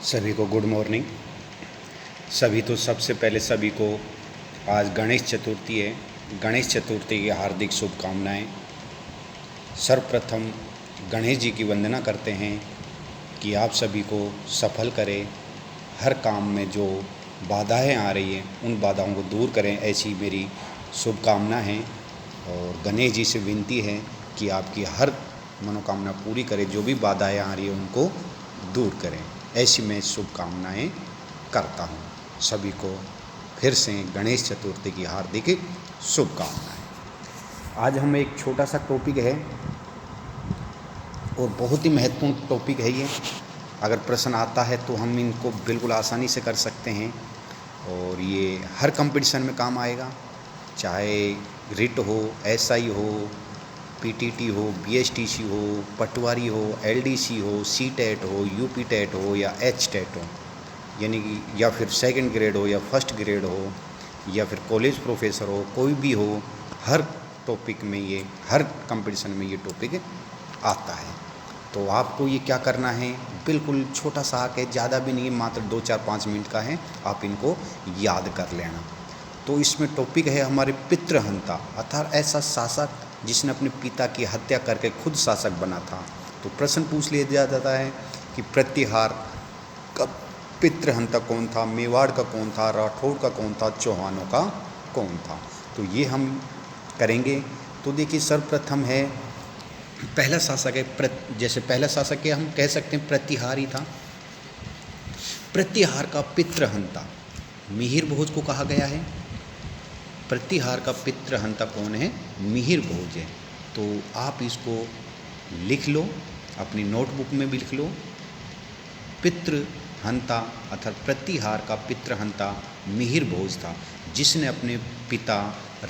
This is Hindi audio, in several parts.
सभी को गुड मॉर्निंग। सबसे पहले सभी को आज गणेश चतुर्थी है। गणेश चतुर्थी की हार्दिक शुभकामनाएं। सर्वप्रथम गणेश जी की वंदना करते हैं कि आप सभी को सफल करें, हर काम में जो बाधाएं आ रही हैं उन बाधाओं को दूर करें, ऐसी मेरी शुभकामना है। और गणेश जी से विनती है कि आपकी हर मनोकामना पूरी करें, जो भी बाधाएं आ रही हैं उनको दूर करें, ऐसी मैं शुभकामनाएं करता हूँ। सभी को फिर से गणेश चतुर्थी की हार्दिक शुभकामनाएं। आज हम एक छोटा सा टॉपिक है और बहुत ही महत्वपूर्ण टॉपिक है ये। अगर प्रश्न आता है तो हम इनको बिल्कुल आसानी से कर सकते हैं और ये हर कंपटीशन में काम आएगा, चाहे रिट हो, एसआई हो, पीटीटी हो, बीएसटीसी हो, पटवारी हो, एलडीसी हो, सीटेट हो, यूपी टेट हो या एच टेट हो, यानी कि या फिर सेकंड ग्रेड हो या फर्स्ट ग्रेड हो या फिर कॉलेज प्रोफेसर हो, कोई भी हो, हर टॉपिक में ये, हर कंपटीशन में ये टॉपिक आता है। तो आपको ये क्या करना है, बिल्कुल छोटा सा है, ज़्यादा भी नहीं है, मात्र 2-4-5 मिनट का है, आप इनको याद कर लेना। तो इसमें टॉपिक है हमारे पितृहंता, अर्थात ऐसा शासक जिसने अपने पिता की हत्या करके खुद शासक बना था। तो प्रश्न पूछ लिया जाता है कि प्रतिहार का पितृहंता कौन था, मेवाड़ का कौन था, राठौड़ का कौन था, चौहानों का कौन था। तो ये हम करेंगे। तो देखिए, सर्वप्रथम है पहला शासक है, जैसे पहला शासक है हम कह सकते हैं प्रतिहार ही था। प्रतिहार का पितृहंता मिहिर भोज को कहा गया है। प्रतिहार का पितृहंता कौन है, मिहिर भोज है। तो आप इसको लिख लो, अपनी नोटबुक में भी लिख लो। पितृहंता अर्थात प्रतिहार का पितृहंता मिहिर भोज था, जिसने अपने पिता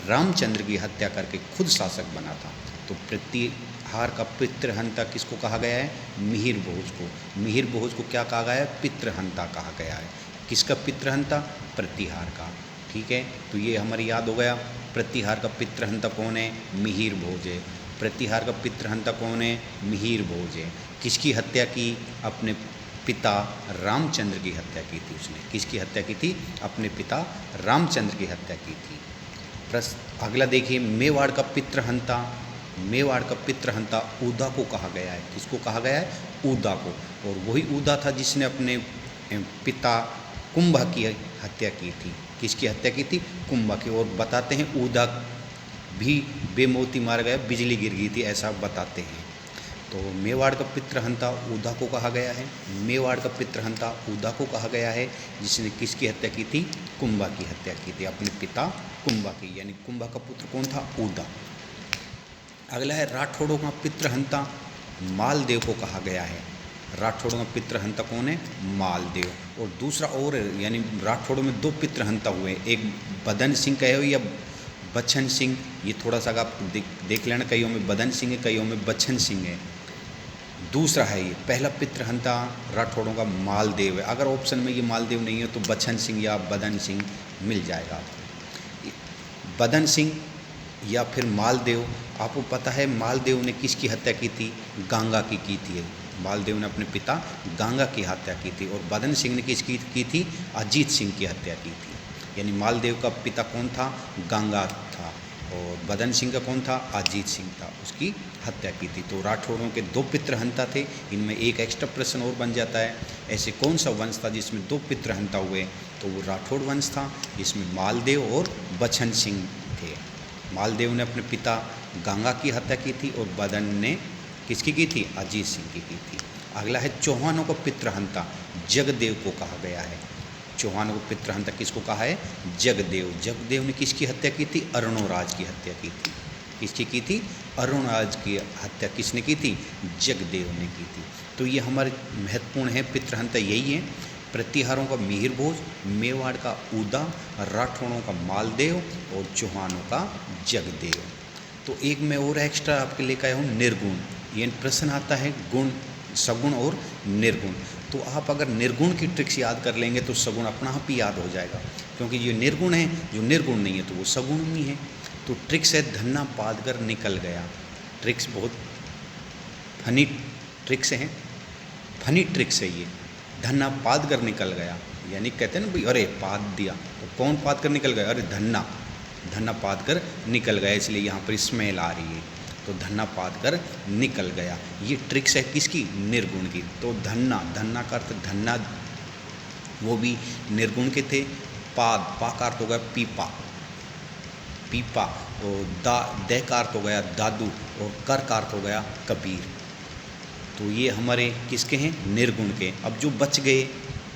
रामचंद्र की हत्या करके खुद शासक बना था। तो प्रतिहार का पितृहंता किसको कहा गया है, मिहिर भोज को। मिहिर भोज को क्या कहा गया है, पितृहंता कहा गया है। किसका पितृहंता, प्रतिहार का। ठीक है, तो ये हमारी याद हो गया। प्रतिहार का पितृहंता कौन है, मिहिर भोज है। प्रतिहार का पितृहंता कौन है, मिहिर भोज है। किसकी हत्या की, अपने पिता रामचंद्र की हत्या की थी उसने। किसकी हत्या की थी, अपने पिता रामचंद्र की हत्या की थी। अगला देखिए, मेवाड़ का पितृहंता। मेवाड़ का पितृहंता ऊदा को कहा गया है। किसको कहा गया है, ऊदा को। और वही ऊदा था जिसने अपने पिता कुंभा की हत्या की थी। किसकी हत्या की थी, कुंभा की। और बताते हैं ऊदा भी बेमौती मार गया, बिजली गिर गई थी, ऐसा बताते हैं। तो मेवाड़ का पितृहंता ऊदा को कहा गया है। मेवाड़ का पितृहंता ऊदा को कहा गया है, जिसने किसकी हत्या की थी, कुंभा की हत्या की थी, अपने पिता कुंभा की। यानी कुंभा का पुत्र कौन था, ऊदा। अगला है राठौड़ों का पितृहंता मालदेव को कहा गया है। राठौड़ों का पितृहंता कौन है, मालदेव। और दूसरा और, यानी राठौड़ों में 2 पितृहंता हुए, एक बदन सिंह कहे हो या बच्छन सिंह, ये थोड़ा सा आप देख लेना, कईयों में बदन सिंह है, कईयों में बच्छन सिंह है। दूसरा है ये, पहला पितृहंता राठौड़ों का मालदेव है। अगर ऑप्शन में ये मालदेव नहीं है तो बच्छन सिंह या बदन सिंह मिल जाएगा आपको। बदन सिंह या फिर मालदेव, आपको पता है मालदेव ने किसकी हत्या की थी, गांगा की थी। मालदेव ने अपने पिता गांगा की हत्या की थी। और बदन सिंह ने किसकी की थी, अजीत सिंह की हत्या की थी। यानी मालदेव का पिता कौन था, गांगा था, और बदन सिंह का कौन था, अजीत सिंह था, उसकी हत्या की थी। तो राठौड़ों के 2 पितृहंता थे। इनमें एक एक्स्ट्रा प्रश्न और बन जाता है, ऐसे कौन सा वंश था जिसमें 2 पितृहंता हुए। तो वो राठौड़ वंश था, जिसमें मालदेव और बच्छन सिंह थे। मालदेव ने अपने पिता गांगा की हत्या की थी और बदन ने किसकी की थी, अजीत सिंह की थी। अगला है चौहानों का पितृहंता जगदेव को कहा गया है। चौहानों का पितृहंता किसको कहा है, जगदेव। जगदेव ने किसकी हत्या की थी, अरुणोराज की हत्या की थी। किसकी की थी, अरुणराज की हत्या किसने की थी, जगदेव ने की थी। तो ये हमारे महत्वपूर्ण है पितृहंता, यही है। प्रतिहारों का मिहिर भोज, मेवाड़ का ऊदा, राठौड़ों का मालदेव और चौहानों का जगदेव। तो एक मैं और एक्स्ट्रा आपके लेकर आया हूँ, निर्गुण। ये प्रश्न आता है गुण, सगुण और निर्गुण। तो आप अगर निर्गुण की ट्रिक्स याद कर लेंगे तो सगुण अपना आप ही याद हो जाएगा, क्योंकि जो निर्गुण है, जो निर्गुण नहीं है तो वो सगुण नहीं है। तो ट्रिक्स है धन्ना पादकर निकल गया। ट्रिक्स बहुत फनी ट्रिक्स हैं, फनी ट्रिक्स है ये। धन्ना पाद कर निकल गया, यानी कहते हैं ना भाई अरे पाद दिया, तो कौन पाद कर निकल गया? अरे धन्ना, धन्ना पाद कर निकल गया, इसलिए यहाँ पर स्मेल आ रही है। तो धन्ना पाद कर निकल गया, ये ट्रिक्स है किसकी? निर्गुण की। तो धन्ना, धन्ना का अर्थ धन्ना, वो भी निर्गुण के थे। पाद, पा का अर्थ हो गया पीपा, पीपा। और दे का अर्थ हो गया दादू, और कर का अर्थ हो गया कबीर। तो ये हमारे किसके हैं? निर्गुण के। अब जो बच गए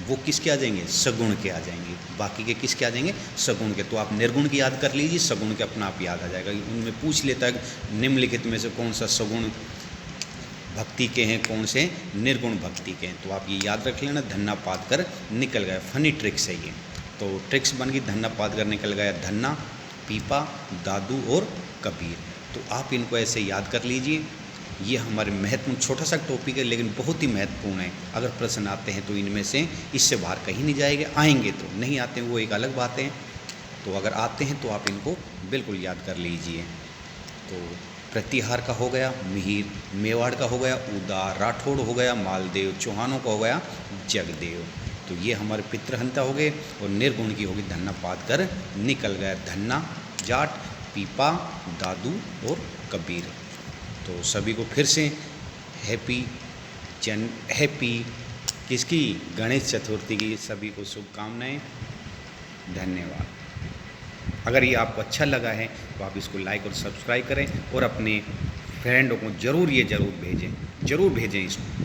वो किसके आ जाएंगे? सगुण के आ जाएंगे। बाकी के किसके आ जाएंगे? सगुण के। तो आप निर्गुण की याद कर लीजिए, सगुण के अपना आप याद आ जाएगा। उनमें पूछ लेता है निम्नलिखित में से कौन सा सगुण भक्ति के हैं, कौन से निर्गुण भक्ति के हैं। तो आप ये याद रख लेना, धन्ना पाद कर निकल गया। फनी ट्रिक्स है ये। तो ट्रिक्स बन गई, धन्ना पाद कर निकल गया, धन्ना, पीपा, दादू और कबीर। तो आप इनको ऐसे याद कर लीजिए। ये हमारे महत्वपूर्ण छोटा सा टॉपिक है, लेकिन बहुत ही महत्वपूर्ण है। अगर प्रश्न आते हैं तो इनमें से इससे बाहर कहीं नहीं जाएंगे, आएंगे तो, नहीं आते हैं वो एक अलग बात है। तो अगर आते हैं तो आप इनको बिल्कुल याद कर लीजिए। तो प्रतिहार का हो गया मिहिर, मेवाड़ का हो गया उदा, राठौड़ हो गया मालदेव, चौहानों का हो गया जगदेव। तो ये हमारे पितृहंता हो गए। और निर्गुण की होगी धन्ना पाद कर निकल गया, धन्ना, जाट, पीपा, दादू और कबीर। तो सभी को फिर से हैप्पी किसकी? गणेश चतुर्थी की सभी को शुभकामनाएं। धन्यवाद। अगर ये आपको अच्छा लगा है तो आप इसको लाइक और सब्सक्राइब करें, और अपने फ्रेंडों को ज़रूर भेजें इसको।